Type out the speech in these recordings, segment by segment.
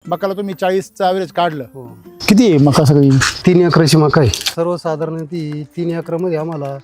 मकाला तुम्ही 40चा ॲव्हरेज काढलं. हो. किती आहे मका सगळी? 3 एकराची मका आहे. सर्वसाधारण ती 3 एकरामध्ये आम्हाला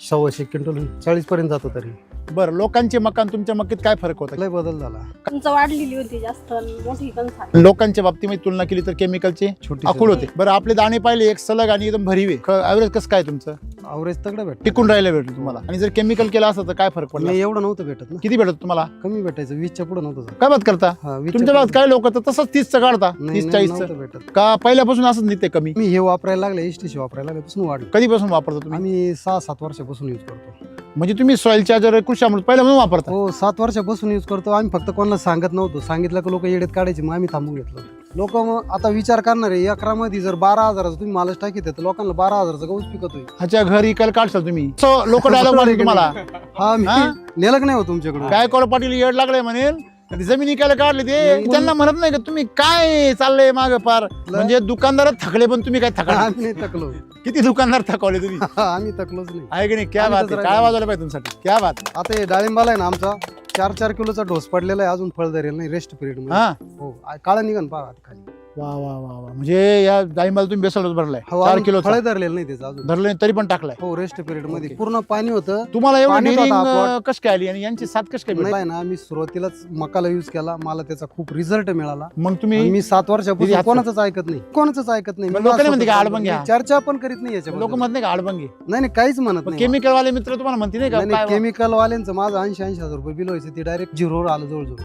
100 क्विंटल 40 पर्यंत जातो तरी. बरं, लोकांची मका आणि तुमच्या मक्कीत काय फरक होता? लय बदल झाला. कणच वाढलेली होती जास्त आणि मोठी कणस आली. लोकांच्या बाबतीमध्ये तुलना केली तर केमिकलचे छोटी अकुल होते. बरं, आपले दाणे पाहिले एक सलग आणि एकदम भरीवे. ॲव्हरेज कसं काय तुमचं? अवरेज तगडं भेटत. टिकून राहिलं भेटलं तुम्हाला. आणि जर केमिकल केलं असतं तर काय फरक पडला? नाही एवढं नव्हतं भेटत ना. किती भेटत तुम्हाला? कमी भेटायचं 20च्या पुढे नव्हतं जात. काय बात करता? हा, 20च्या तुमच्या भागात काय लोक तर तसंच 30चं काढता, नाही, 30-40चं नव्हतं भेटत. का पहिल्यापासून असंच निघते कमी? मी हे वापरायला लागले एसटीसी वापरायला लागल्यापासून वाढलं. कधीपासून वापरता तुम्ही? आम्ही 6-7 वर्षापासून यूज करतो. म्हणजे तुम्ही सॉइल चार्जर कृषी अमृत पहिल्यापासून वापरता? हो 7 वर्षापासून यूज करतो. आम्ही फक्त कोणाला सांगत नव्हतो. सांगितलं की लोक येडेत काढायचे, मग आम्ही थांबून घेतलं. लोक मग आता विचार करणार आहे एकरामध्ये जर 12,000चं तुम्ही मालच टाकीत तर लोकांना 12,000चं गहूच पिकतोय. ह्याच्या घरी इकायला काढशाल तुम्ही. लोक डायलॉग मारले तुम्हाला. हा मी हा? नेलं की नाही हो तुमच्याकडे. काय कोळ पाटील येड लागले म्हणेल जमीन इकायला काढले ते. त्यांना म्हणत नाही का तुम्ही काय चाललंय माग पार? म्हणजे दुकानदार थकले पण तुम्ही काय थकला? आम्ही नाही थकलो. किती दुकानदार थकवले तुम्ही? आम्ही थकलोच नाही. आहे की नाही? क्या आम्ही बात तसं आहे. काय वाजवलं पाहिजे तुमच्यासाठी? क्या बात. आता हे डाळिंबाला आहे ना आमचा 4-4 किलोचा डोस पडलेला आहे. अजून फळ धरेल नाही रेस्ट पिरियड मध्ये. हा, हो काळा निघन पहा खाली. वा वा वा वा. म्हणजे या डाळिंबाला तुम्ही बेसल भरलाय हो 4 किलो फळ धरलेलं नाही त्याचं अजून. धरले तरी पण टाकलाय. हो रेस्ट पिरियड मध्ये ओके. पूर्ण पाणी होतं. तुम्हाला एवढं पाण्यात होता डेअरिंग कश काय आली आणि यांची साथ कश काय भेटली? नाही ना आम्ही सुरुवातीलाच मकाला यूज केला. मला त्याचा खूप रिझल्ट मिळाला. मग आणि तुम्ही मी 7 वर्षापासून हात- कोणाचंच ऐकत नाही. कोणाचंच ऐकत नाही. मग मी लोकं नाही माझं म्हणते का स्वतःचं आडबंग घ्या? मी चर्चा पण करीत नाही लोक याच्याबद्दल. म्हणत नाही का आडबंगी? नाही नाही काहीच म्हणत नाही. केमिकल वाले मित्र तुम्हाला म्हणते नाही का नाही काय? केमिकल वाल्यांचं माझं 80,000 रुपये बिल व्हायचं ते डायरेक्ट झिरोवर आलं जवळजवळ.